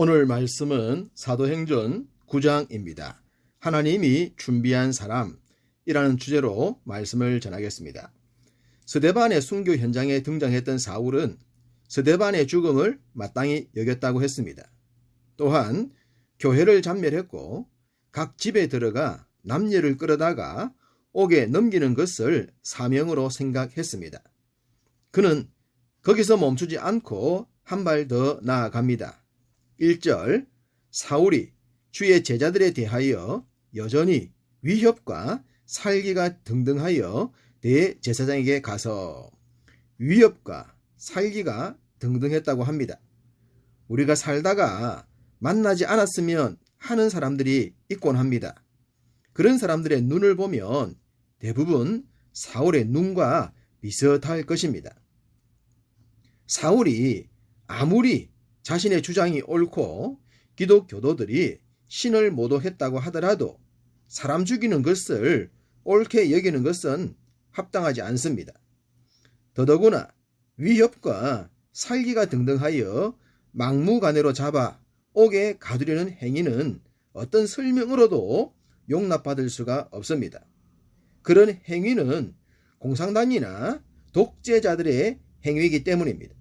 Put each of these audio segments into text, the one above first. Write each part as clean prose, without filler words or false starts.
오늘 말씀은 사도행전 9장입니다. 하나님이 준비한 사람이라는 주제로 말씀을 전하겠습니다. 스데반의 순교 현장에 등장했던 사울은 스데반의 죽음을 마땅히 여겼다고 했습니다. 또한 교회를 잔멸했고 각 집에 들어가 남녀를 끌어다가 옥에 넘기는 것을 사명으로 생각했습니다. 그는 거기서 멈추지 않고 한 발 더 나아갑니다. 1절 사울이 주의 제자들에 대하여 여전히 위협과 살기가 등등하여 대제사장에게 가서 위협과 살기가 등등했다고 합니다. 우리가 살다가 만나지 않았으면 하는 사람들이 있곤 합니다. 그런 사람들의 눈을 보면 대부분 사울의 눈과 비슷할 것입니다. 사울이 아무리 자신의 주장이 옳고 기독교도들이 신을 모독했다고 하더라도 사람 죽이는 것을 옳게 여기는 것은 합당하지 않습니다. 더더구나 위협과 살기가 등등하여 막무가내로 잡아 옥에 가두려는 행위는 어떤 설명으로도 용납받을 수가 없습니다. 그런 행위는 공산당이나 독재자들의 행위이기 때문입니다.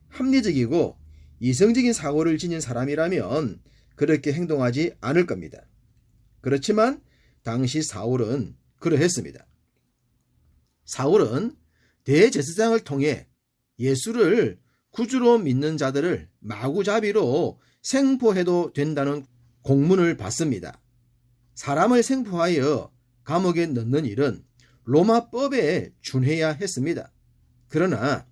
합리적이고 이성적인 사고를 지닌 사람이라면 그렇게 행동하지 않을 겁니다. 그렇지만 당시 사울은 그러했습니다. 사울은 대제사장을 통해 예수를 구주로 믿는 자들을 마구잡이로 생포해도 된다는 공문을 받습니다. 사람을 생포하여 감옥에 넣는 일은 로마법에 준해야 했습니다. 그러나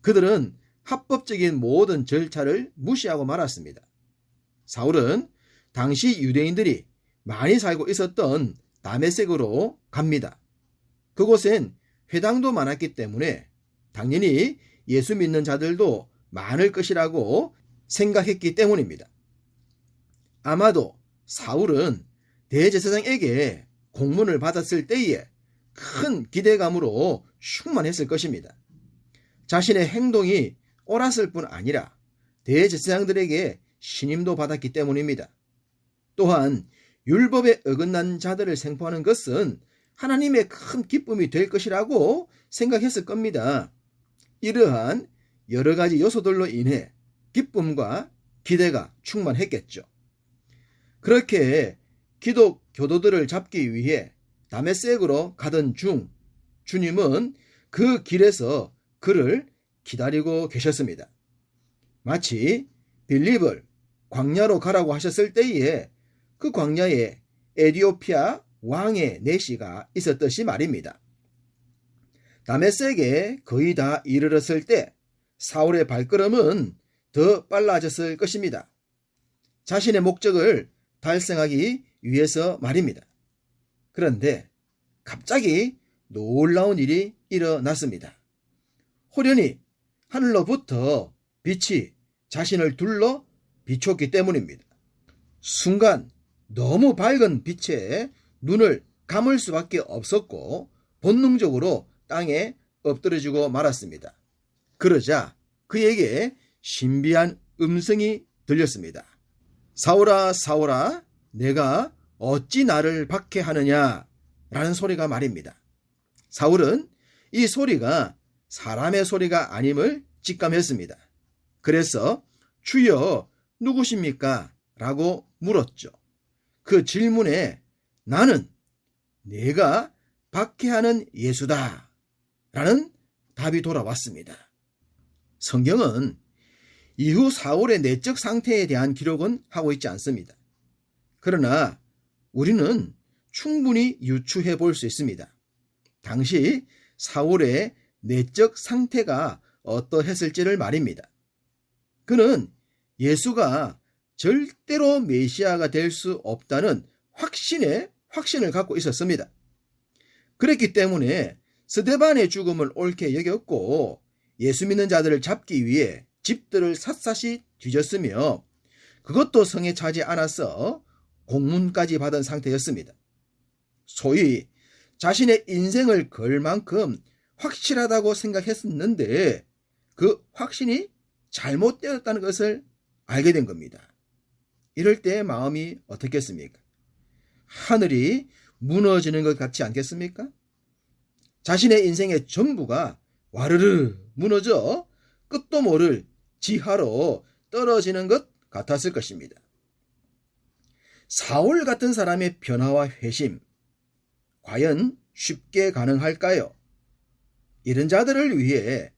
그들은 합법적인 모든 절차를 무시하고 말았습니다. 사울은 당시 유대인들이 많이 살고 있었던 다메섹으로 갑니다. 그곳엔 회당도 많았기 때문에 당연히 예수 믿는 자들도 많을 것이라고 생각했기 때문입니다. 아마도 사울은 대제사장에게 공문을 받았을 때에 큰 기대감으로 충만했을 것입니다. 자신의 행동이 옳았을 뿐 아니라 대제사장들에게 신임도 받았기 때문입니다. 또한 율법에 어긋난 자들을 생포하는 것은 하나님의 큰 기쁨이 될 것이라고 생각했을 겁니다. 이러한 여러 가지 요소들로 인해 기쁨과 기대가 충만했겠죠. 그렇게 기독교도들을 잡기 위해 다메섹으로 가던 중 주님은 그 길에서 그를 기다리고 계셨습니다. 마치 빌립을 광야로 가라고 하셨을 때에 그 광야에 에디오피아 왕의 내시가 있었듯이 말입니다. 다메섹에 거의 다 이르렀을 때 사울의 발걸음은 더 빨라졌을 것입니다. 자신의 목적을 달성하기 위해서 말입니다. 그런데 갑자기 놀라운 일이 일어났습니다. 호련히 하늘로부터 빛이 자신을 둘러 비췄기 때문입니다. 순간 너무 밝은 빛에 눈을 감을 수밖에 없었고 본능적으로 땅에 엎드려지고 말았습니다. 그러자 그에게 신비한 음성이 들렸습니다. 사울아 사울아 내가 어찌 나를 박해하느냐 라는 소리가 말입니다. 사울은 이 소리가 사람의 소리가 아님을 직감했습니다. 그래서 주여 누구십니까? 라고 물었죠. 그 질문에 나는 내가 박해하는 예수다 라는 답이 돌아왔습니다. 성경은 이후 사울의 내적 상태에 대한 기록은 하고 있지 않습니다. 그러나 우리는 충분히 유추해 볼 수 있습니다. 당시 사울의 내적 상태가 어떠했을지를 말입니다. 그는 예수가 절대로 메시아가 될 수 없다는 확신을 갖고 있었습니다. 그랬기 때문에 스데반의 죽음을 옳게 여겼고 예수 믿는 자들을 잡기 위해 집들을 샅샅이 뒤졌으며 그것도 성에 차지 않아서 공문까지 받은 상태였습니다. 소위 자신의 인생을 걸 만큼 확실하다고 생각했었는데 그 확신이 잘못되었다는 것을 알게 된 겁니다. 이럴 때 마음이 어떻겠습니까? 하늘이 무너지는 것 같지 않겠습니까? 자신의 인생의 전부가 와르르 무너져 끝도 모를 지하로 떨어지는 것 같았을 것입니다. 사울 같은 사람의 변화와 회심, 과연 쉽게 가능할까요? 이런 자들을 위해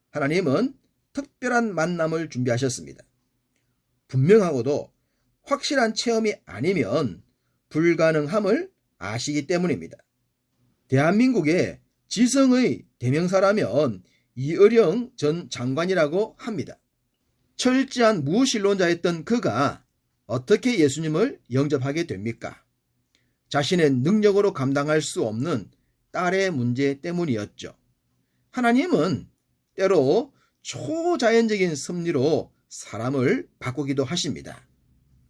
하나님은 특별한 만남을 준비하셨습니다. 분명하고도 확실한 체험이 아니면 불가능함을 아시기 때문입니다. 대한민국의 지성의 대명사라면 이의령 전 장관이라고 합니다. 철저한 무신론자였던 그가 어떻게 예수님을 영접하게 됩니까? 자신의 능력으로 감당할 수 없는 딸의 문제 때문이었죠. 하나님은 때로 초자연적인 섭리로 사람을 바꾸기도 하십니다.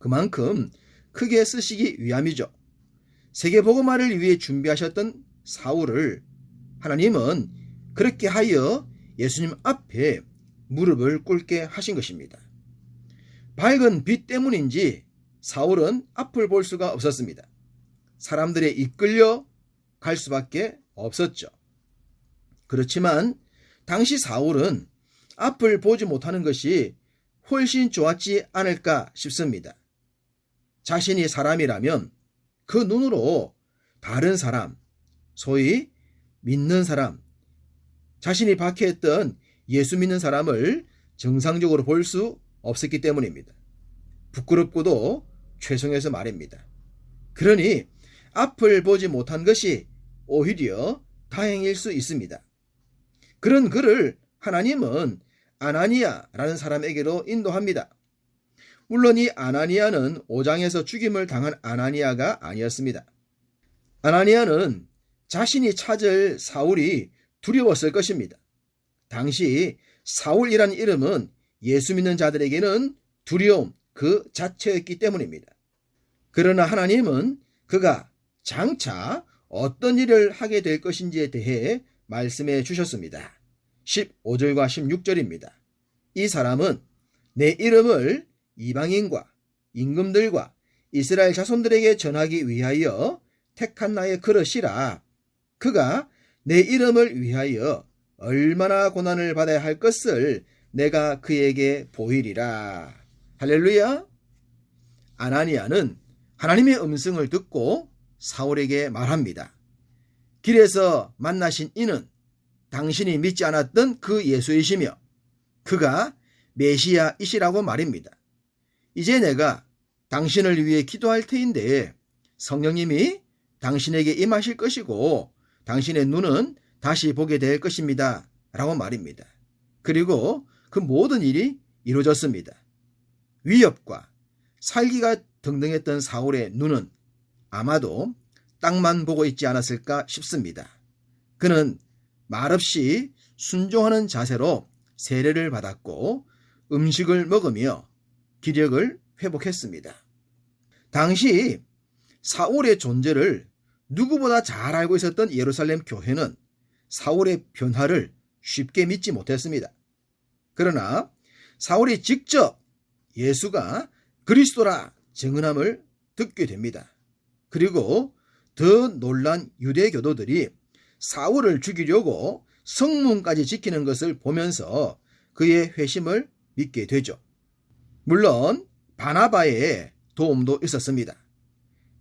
그만큼 크게 쓰시기 위함이죠. 세계복음화를 위해 준비하셨던 사울을 하나님은 그렇게 하여 예수님 앞에 무릎을 꿇게 하신 것입니다. 밝은 빛 때문인지 사울은 앞을 볼 수가 없었습니다. 사람들에 이끌려 갈 수밖에 없었죠. 그렇지만 당시 사울은 앞을 보지 못하는 것이 훨씬 좋았지 않을까 싶습니다. 자신이 사람이라면 그 눈으로 다른 사람, 소위 믿는 사람, 자신이 박해했던 예수 믿는 사람을 정상적으로 볼 수 없었기 때문입니다. 부끄럽고도 죄송해서 말입니다. 그러니 앞을 보지 못한 것이 오히려 다행일 수 있습니다. 그런 그를 하나님은 아나니아라는 사람에게로 인도합니다. 물론 이 아나니아는 5장에서 죽임을 당한 아나니아가 아니었습니다. 아나니아는 자신이 찾을 사울이 두려웠을 것입니다. 당시 사울이란 이름은 예수 믿는 자들에게는 두려움 그 자체였기 때문입니다. 그러나 하나님은 그가 장차 어떤 일을 하게 될 것인지에 대해 말씀해 주셨습니다. 15절과 16절입니다. 이 사람은 내 이름을 이방인과 임금들과 이스라엘 자손들에게 전하기 위하여 택한 나의 그릇이라. 그가 내 이름을 위하여 얼마나 고난을 받아야 할 것을 내가 그에게 보이리라. 할렐루야. 아나니아는 하나님의 음성을 듣고 사울에게 말합니다. 길에서 만나신 이는 당신이 믿지 않았던 그 예수이시며 그가 메시아이시라고 말입니다. 이제 내가 당신을 위해 기도할 터인데 성령님이 당신에게 임하실 것이고 당신의 눈은 다시 보게 될 것입니다. 라고 말입니다. 그리고 그 모든 일이 이루어졌습니다. 위협과 살기가 등등했던 사울의 눈은 아마도 땅만 보고 있지 않았을까 싶습니다. 그는 말없이 순종하는 자세로 세례를 받았고 음식을 먹으며 기력을 회복했습니다. 당시 사울의 존재를 누구보다 잘 알고 있었던 예루살렘 교회는 사울의 변화를 쉽게 믿지 못했습니다. 그러나 사울이 직접 예수가 그리스도라 증언함을 듣게 됩니다. 그리고 더 놀란 유대 교도들이 사울을 죽이려고 성문까지 지키는 것을 보면서 그의 회심을 믿게 되죠. 물론 바나바의 도움도 있었습니다.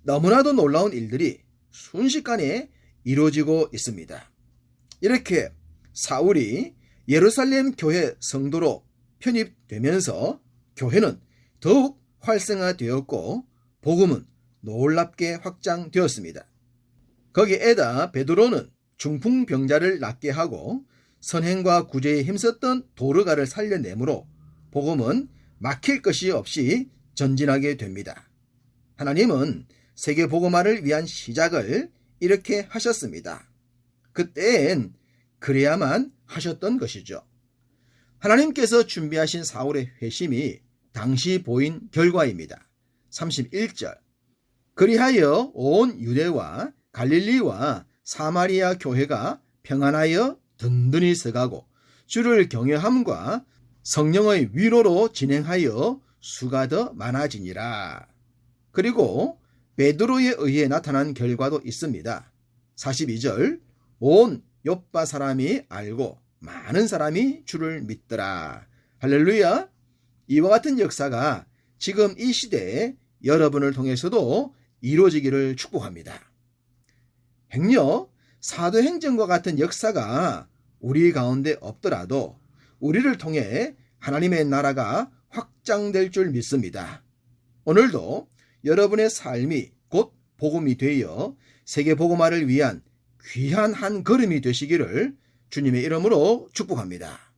너무나도 놀라운 일들이 순식간에 이루어지고 있습니다. 이렇게 사울이 예루살렘 교회 성도로 편입되면서 교회는 더욱 활성화되었고 복음은 놀랍게 확장되었습니다. 거기에다 베드로는 중풍병자를 낫게 하고 선행과 구제에 힘썼던 도르가를 살려내므로 복음은 막힐 것이 없이 전진하게 됩니다. 하나님은 세계 복음화를 위한 시작을 이렇게 하셨습니다. 그때엔 그래야만 하셨던 것이죠. 하나님께서 준비하신 사울의 회심이 당시 보인 결과입니다. 31절. 그리하여 온 유대와 갈릴리와 사마리아 교회가 평안하여 든든히 서가고 주를 경외함과 성령의 위로로 진행하여 수가 더 많아지니라. 그리고 베드로에 의해 나타난 결과도 있습니다. 42절 온 요빠 사람이 알고 많은 사람이 주를 믿더라. 할렐루야. 이와 같은 역사가 지금 이 시대에 여러분을 통해서도 이루어지기를 축복합니다. 행여 사도행전과 같은 역사가 우리 가운데 없더라도 우리를 통해 하나님의 나라가 확장될 줄 믿습니다. 오늘도 여러분의 삶이 곧 복음이 되어 세계 복음화를 위한 귀한 한 걸음이 되시기를 주님의 이름으로 축복합니다.